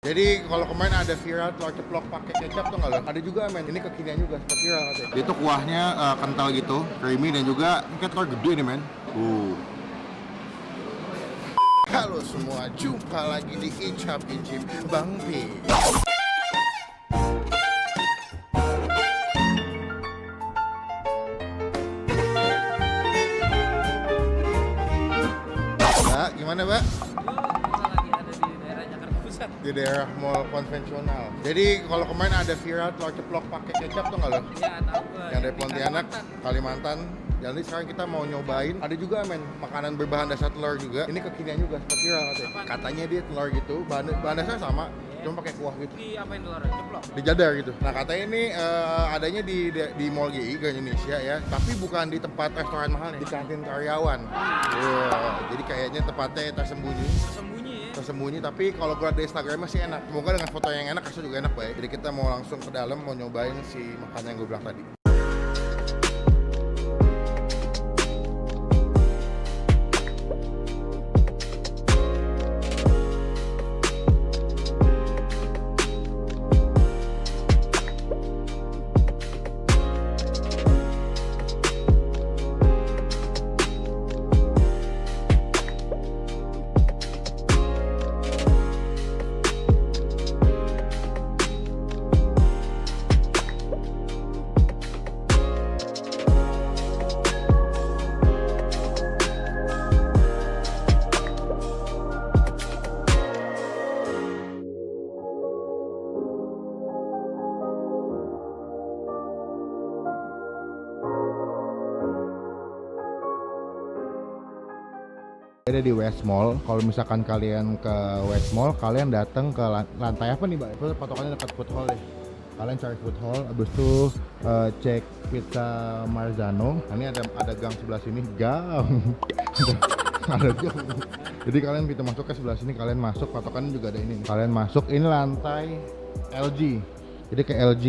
Jadi kalau kemarin ada viral telur ceplok pakai kecap tuh nggak lo? Ada juga men, ini kekinian juga sempat viral katanya. Itu kuahnya kental gitu, creamy dan juga ini kayak telur gede nih men. Halo semua, jumpa lagi di Icap Icip Bang Pi. Mbak, gimana Mbak? Di daerah mall konvensional. Jadi kalau kemarin ada viral telur ceplok pakai kecap tuh nggak lo? Iya, tahu gue. Yang dari Pontianak, Kalimantan. Jadi sekarang kita mau nyobain. Ada juga men makanan berbahan dasar telur juga. Ini kekinian juga sempat viral katanya. Katanya dia telur gitu, bahan dasarnya sama, cuma pakai kuah gitu. Di apain telur? Ceplok. Dijadar gitu. Nah katanya ini adanya di Mall GI Grand Indonesia ya, tapi bukan di tempat restoran mahal nih, di kantin karyawan. Jadi kayaknya tempatnya tersembunyi, tapi kalau gue lihat di Instagramnya sih enak. Semoga dengan foto yang enak, kasih juga enak baik. Jadi kita mau langsung ke dalam, mau nyobain si makanan yang gue bilang tadi. Ada di West Mall. Kalau misalkan kalian ke West Mall, kalian datang ke lantai apa nih, Mbak? Itu patokannya dekat food hall deh. Kalian cari food hall, habis itu cek Pizza Marzano. Nah, ini ada gang sebelah sini, gang. Ada gang. Jadi kalian pintu masuk ke sebelah sini, kalian masuk, patokannya juga ada ini. Kalian masuk, ini lantai LG. Jadi ke LG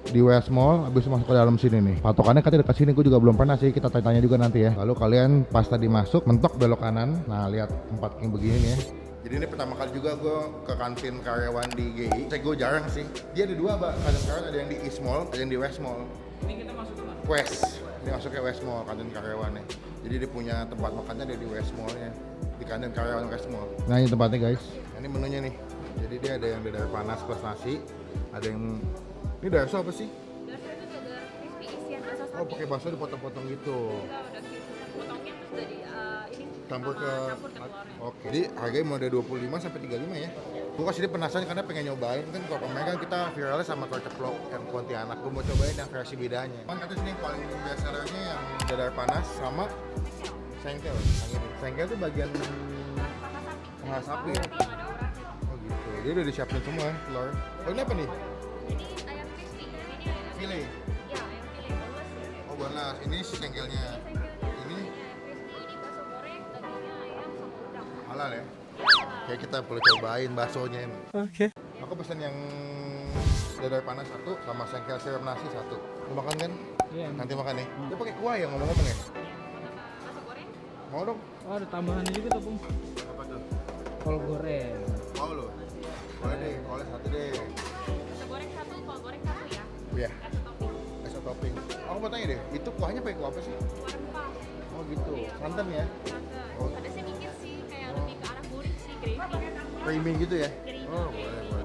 di West Mall, habis masuk ke dalam sini nih. Patokannya katanya dekat sini, gue juga belum pernah sih, kita tanya juga nanti ya. Lalu kalian pas tadi masuk, mentok belok kanan. Nah, lihat tempat yang begini nih ya. Jadi ini pertama kali juga gue ke kantin karyawan di GI. Gue jarang sih. Dia ada dua, Mbak. Kantin karyawan ada yang di East Mall, ada yang di West Mall. Ini kita masuk ke mana? West. Ini masuknya West Mall, kantin karyawannya. Jadi dia punya tempat makannya ada di West Mall-nya. Di kantin karyawan West Mall. Nah, ini tempatnya guys. Nah, ini menunya nih. Jadi dia ada yang dadar panas plus nasi. Ada yang... Ini darso apa sih? Oh, pakai bakso dipotong-potong gitu. Potongnya terus dari ini Campur ke telurnya. Oke. Jadi harganya mulai dari 25 sampai 35 ya. Gue kasih penasaran karena pengen nyobain kan kalau kemarin kan kita viralnya sama telur ceplok yang Pontianak. Gue mau cobain yang versi bedanya. Kan katanya sini yang paling biasanya yang dadar panas sama sengkel. Yang ini. Sengkel tuh bagian paha sapi. Oh gitu. Dia udah disiapin semua ya, telur. Oh ini apa nih? Ini ayam crispy. Ini ayam File. ya, ayam file boneless. Oh boneless. Ini si sengkelnya. Ini Crispy, ini bakso goreng, dagingnya ayam sama udang. halal ya. Kayak kita perlu cobain baksonya ini. Oke. Aku pesan yang dadar panas satu sama sengkel siram nasi satu. Mau makan kan? Iya. Nanti makan nih. Dia pakai kuah ya ngomong-ngomong ya? Bakso goreng, Mau dong? Oh, ada tambahan juga tuh, Bung. Apa tuh? Kol goreng. Mau lo? Boleh deh, boleh satu deh. bakso goreng satu, kol goreng satu ya. Iya, Kasih topping, es topping. Aku mau tanya deh, itu kuahnya pakai kuah apa sih? kuah rempah. Oh gitu, santan ya? Santan. Oh. Ada sedikit sih, kayak lebih ke arah gurih sih, gravy. Creamy gitu ya? Creamy. Oh boleh, boleh.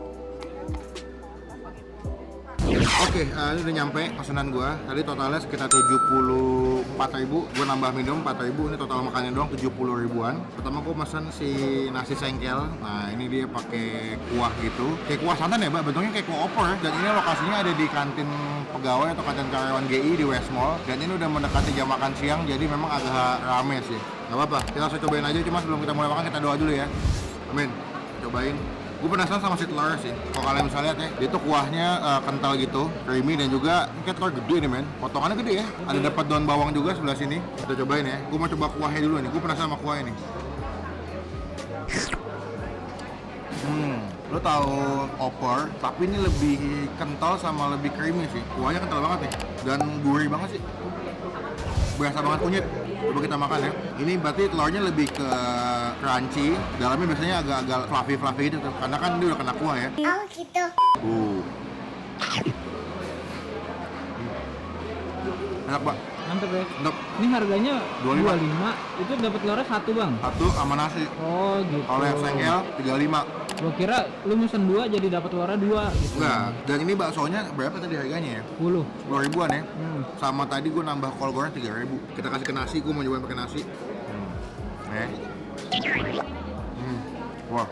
Oke, ini udah nyampe pesanan gua. Tadi totalnya sekitar 74.000. Gua nambah minum 4.000. Ini total makannya doang 70 ribuan. Pertama gua pesan si nasi sengkel. Nah, ini dia pakai kuah gitu. Kayak kuah santan ya, Mbak. Bentuknya kayak kuah opor ya. Dan ini lokasinya ada di kantin pegawai atau kantin karyawan GI di West Mall. Dan ini udah mendekati jam makan siang, jadi memang agak rame sih. Gak apa-apa, kita langsung cobain aja. Cuma sebelum kita mulai makan, kita doa dulu ya. Amin. Cobain. Gue penasaran sama si telurnya sih. Kalau kalian bisa lihat ya, dia tuh kuahnya kental gitu, creamy dan juga ini kayak telur gede nih men. Potongannya gede ya. Ada dapat daun bawang juga sebelah sini. Kita cobain ya. Gue mau coba kuahnya dulu nih. Gue penasaran sama kuahnya nih. Lo tahu opor, tapi ini lebih kental sama lebih creamy sih. Kuahnya kental banget nih dan gurih banget sih. Berasa banget kunyit. Coba kita makan ya. Ini berarti telurnya lebih ke crunchy, dalamnya biasanya agak-agak fluffy gitu tuh. Karena kan dia udah kena kuah ya. Oh gitu. Enak, Pak. Mantep ya. Mantap. Ini harganya 25. 25. Itu dapat telurnya satu, Bang. Satu sama nasi. Oh, gitu. Kalau yang sengkel 35. Gua kira lu mesen 2 jadi dapat telurnya 2 gitu. Enggak. Dan ini baksonya berapa tadi harganya ya? 10. 10 ribuan ya. Hmm. Sama tadi gue nambah kol goreng 3.000. Kita kasih ke nasi, gue mau nyobain pakai nasi. Wah.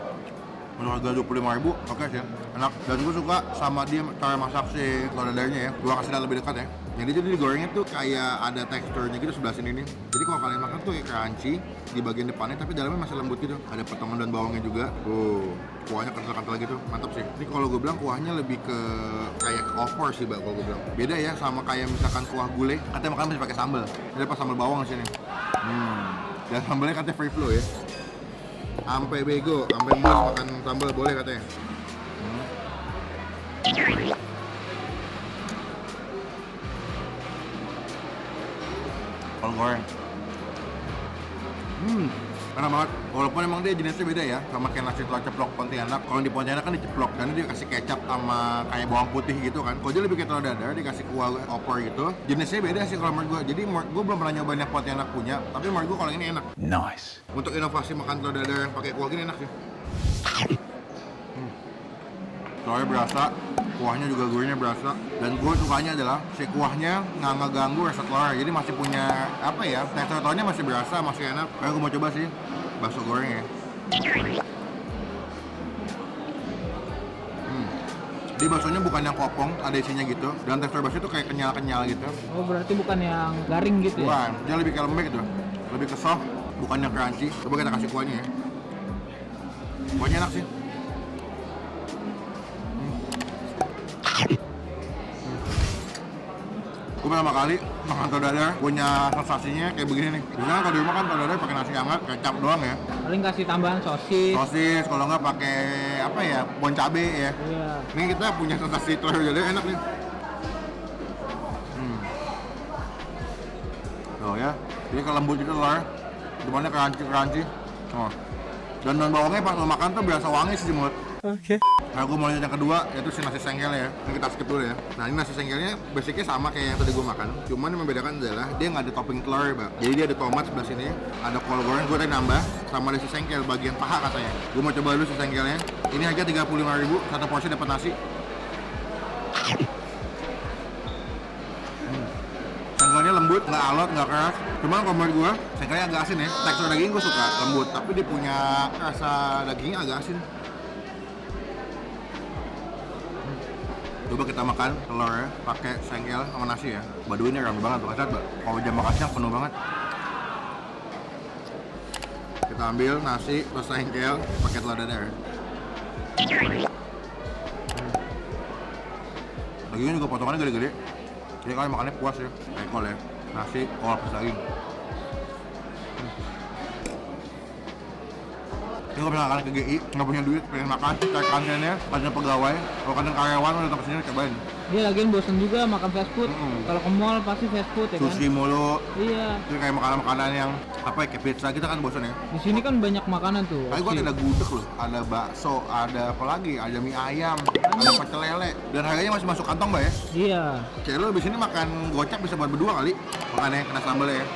Untuk harga 25.000, oke sih, enak. Dan gue suka sama dia cara masak si telur dadarnya ya. Gue kasih lihat lebih dekat ya. Jadi digorengnya tuh kayak ada teksturnya gitu sebelah sini nih. Jadi kalau kalian makan tuh kayak crunchy di bagian depannya, tapi dalamnya masih lembut gitu. Ada potongan dan bawangnya juga. Kuahnya kental-kental gitu, mantap sih. Ini kalau gue bilang kuahnya lebih ke kayak opor sih, Bang, kalau gue bilang. Beda ya sama kayak misalkan kuah gulai, katanya makan masih pakai sambal. Ada pas sambal bawang di sini. Dan sambalnya katanya free flow ya. Sampai bego, sampai mus makan sambal boleh katanya. Kol goreng. Enak banget. Walaupun emang dia jenisnya beda ya, sama kayak nasi telur ceplok Pontianak. Kalau di Pontianak kan diceplok, dan dia kasih kecap sama kayak bawang putih gitu kan. Kalau dia lebih kayak telur dadar, dikasih kuah opor gitu. Jenisnya beda sih kalau menurut gue. Jadi gue belum pernah nyobain yang Pontianak punya, tapi menurut gue kalau ini enak. Nice. Untuk inovasi makan telur dadar yang pakai kuah gini enak sih. Telurnya berasa, kuahnya juga gurihnya berasa. Dan gue sukanya adalah si kuahnya nggak ngeganggu rasa telur. Jadi masih punya apa ya, tekstur telurnya masih berasa, masih enak. Kayak gue mau coba sih bakso goreng ya. Di baksonya bukan yang kopong, ada isinya gitu. Dan tekstur bakso itu kayak kenyal-kenyal gitu. Oh, berarti bukan yang garing gitu ya? Bukan, dia lebih kayak lembek gitu. Lebih ke soft, bukan yang crunchy. Coba kita kasih kuahnya ya. Kuahnya enak sih. Gue pertama kali makan telur dadar punya sensasinya kayak begini nih. Biasanya kalau di rumah kan telur dadar pakai nasi hangat, kecap doang ya. Paling kasih tambahan sosis. Sosis, kalau nggak pakai apa ya, bon cabe ya. Iya. Ini kita punya sensasi telur dadar enak nih. Tuh ya, jadi kalau lembut gitu telur, dimana crunchy. Oh. Dan non bawangnya pas lo makan tuh berasa wangi sih di mulut. Oke. Nah, gue mau lanjut yang kedua, yaitu si nasi sengkel ya. Ini kita skip dulu ya. Nah, ini nasi sengkelnya basicnya sama kayak yang tadi gue makan. Cuman yang membedakan adalah dia nggak ada topping telur, Bang. Jadi dia ada tomat sebelah sini, ada kol goreng, gue tadi nambah, sama ada si sengkel bagian paha katanya. Gue mau coba dulu si sengkelnya. Ini harga 35.000, satu porsi dapat nasi. Sengkelnya lembut, nggak alot, nggak keras. Cuman kalau menurut gue, sengkelnya agak asin ya. Tekstur daging gue suka, lembut. Tapi dia punya rasa dagingnya agak asin. Coba kita makan telurnya pakai sengkel sama nasi ya. Baduy ini ramai banget tuh, lihat, Mbak. Kalau jam makan siang penuh banget. Kita ambil nasi terus sengkel pakai telur dadar. Dagingnya juga potongannya gede-gede. Jadi kalian makannya puas ya. Kayak kol ya. Nasi, kol plus daging. Ini gue pernah ke GI, nggak punya duit, pengen makan, cari kantinnya, kantin pegawai, kalau kantin karyawan udah datang kesini cobain. Dia lagian bosen juga makan fast food. Kalau ke mall pasti fast food ya kan? Sushi mulu, Iya. itu kayak makanan-makanan yang apa ya, kayak pizza kita kan bosan ya. Di sini kan banyak makanan tuh. Tapi gua ada gudeg loh, ada bakso, ada apa lagi, ada mie ayam, ada pecel lele, dan harganya masih masuk kantong, Mbak ya. Iya. Kayak lo di sini makan gocap bisa buat berdua kali, makannya kena sambal ya.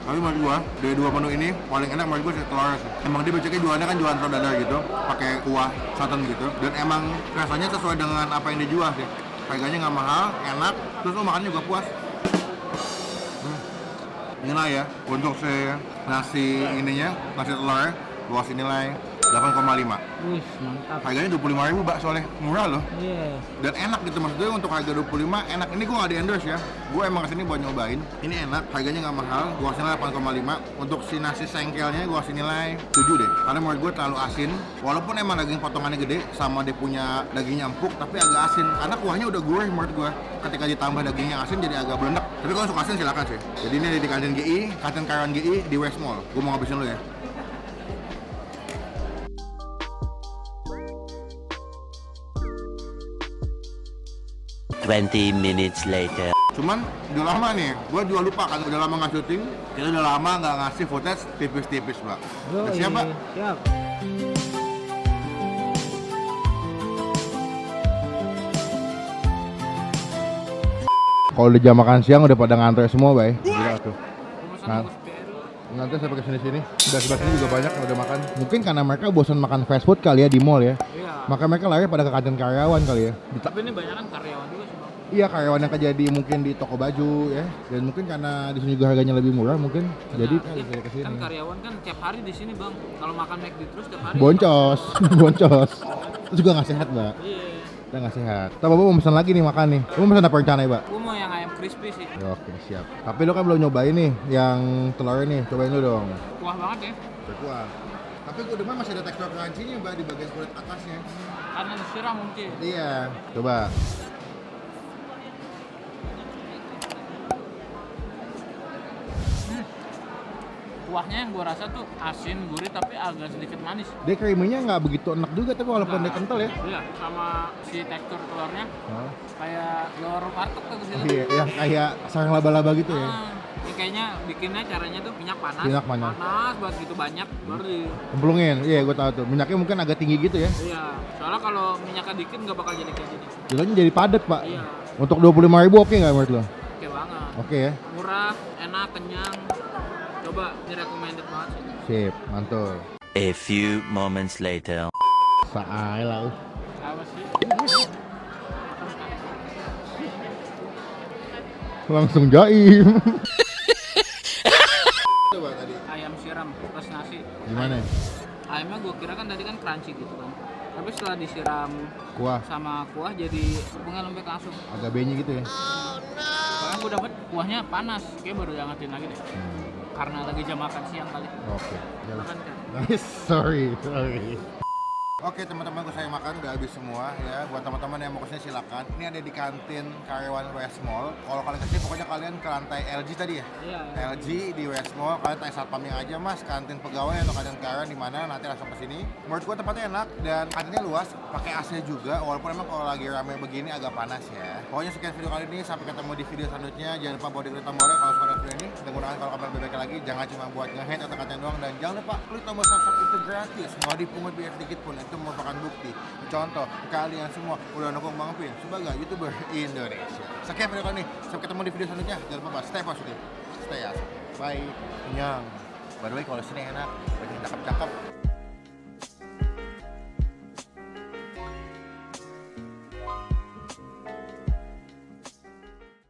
Tapi menurut gua, dari dua menu ini paling enak menurut gua si telur sih. Emang dia basicnya jualannya kan jualan telur dadar gitu, pakai kuah santan gitu. Dan emang rasanya sesuai dengan apa yang dijual sih. Harganya nggak mahal, enak, terus lo makannya juga puas. Inilah ya, untuk si nasi ininya, nasi telurnya, gua kasih nilai 8,5. Wih, mantap. Harganya 25.000, Mbak, soalnya murah loh. Iya. Dan enak gitu, maksudnya untuk harga 25 enak. Ini gue nggak di endorse ya, gue emang kesini buat nyobain. Ini enak, harganya nggak mahal, gue kasih nilai 8,5. Untuk si nasi sengkelnya gue kasih nilai 7 deh, karena menurut gue terlalu asin. Walaupun emang daging potongannya gede, sama dia punya dagingnya empuk, tapi agak asin karena kuahnya udah gurih menurut gue. Ketika ditambah dagingnya asin jadi agak belenek. Tapi kalau suka asin silakan sih. Jadi ini di kantin GI, kantin karyawan GI di West Mall. Gue mau ngabisin dulu ya. Twenty minutes later. Cuman udah lama nih, gue juga lupa kan udah lama nggak syuting. Kita udah lama nggak ngasih footage tipis-tipis, Mbak. Udah siap, Mbak? Siap. Kalau udah jam makan siang udah pada ngantre semua, Bay. Gila tuh. Pemesan Nah. bos baru. Nanti sampai ke sini-sini. Sebelah sini juga banyak yang udah makan. Mungkin karena mereka bosan makan fast food kali ya di mall ya. Iya. Maka mereka lari pada ke kantin karyawan kali ya. Tapi ini banyak kan karyawan juga sih bang. Iya, karyawan yang kerja di mungkin di toko baju ya. Dan mungkin karena di sini juga harganya lebih murah mungkin. Jadi Nah, kali ke sini. kan karyawan kan tiap hari di sini bang. Kalau makan McD terus tiap hari. Boncos, boncos. Itu juga nggak sehat, Mbak. Iya. Udah nggak sehat. Tapi Bapak mau pesan lagi nih makan nih. Lu mau pesan apa rencana ya, Mbak? Gua mau yang ayam crispy sih. Ya, oke, siap. Tapi lu kan belum nyobain nih yang telurnya nih. Cobain dulu dong. Kuah banget ya. Berkuah. Tapi gue demen masih ada tekstur crunchy-nya, Mbak, di bagian kulit atasnya. Karena disiram mungkin. Iya. Coba. Kuahnya yang gua rasa tuh asin, gurih tapi agak sedikit manis. Dia creamy-nya nggak begitu enak juga, tapi walaupun dia kental ya. Iya, sama si tekstur telurnya kayak telur warteg tuh gitu. Iya, yang kayak sarang laba-laba gitu ya. Ini kayaknya bikinnya caranya tuh minyak panas. Minyak panas. Panas banget gitu banyak baru di. Kemplungin, iya gue tahu tuh. Minyaknya mungkin agak tinggi gitu ya. Iya, soalnya kalau minyaknya dikit nggak bakal jadi kayak gini. Jadinya jadi padat, Pak. Iya, Untuk 25.000 oke nggak menurut lo? oke banget. Oke ya. Murah, enak, kenyang. Coba, ini recommended banget sih. Sip, mantul. A few moments later. Saai lah. Apa sih? Langsung jaim. Coba tadi. Ayam siram plus nasi. Gimana? Ayamnya gue kira kan tadi kan crunchy gitu kan. Tapi setelah disiram Kuah sama kuah jadi tepungnya lembek langsung. agak benyi gitu ya. Soalnya gue dapet kuahnya panas. Kayak baru diangetin lagi deh. Karena lagi jam makan siang kali. Oke. Makan kan? Nice, sorry. Oke teman-teman, gue saya makan udah habis semua ya. Buat teman-teman yang mau kesini silakan. Ini ada di kantin karyawan West Mall. Kalau kalian kesini pokoknya kalian ke lantai LG tadi ya. Iya. LG di West Mall, kalian tanya satpamnya aja mas, kantin pegawai atau kantin karyawan di mana, nanti langsung ke sini. Menurut gua tempatnya enak dan kantinnya luas, pakai AC juga. Walaupun emang kalau lagi rame begini agak panas ya. Pokoknya sekian video kali ini, sampai ketemu di video selanjutnya. Jangan lupa buat diklik tombol like kalau suka dengan video ini, dan gunakan kalau kabar bebek lagi. Jangan cuma buat nge-hate atau katain doang, dan jangan lupa klik tombol subscribe, itu gratis, nggak dipungut biaya sedikit pun. Itu merupakan bukti. Contoh, kalian semua udah dukung Bang Pin sebagai YouTuber Indonesia. Sekian video kali ini, sampai ketemu di video selanjutnya. Jangan lupa stay positif, stay asik. Bye. Nyang. By the way, kalau sini enak, banyak cakep-cakep.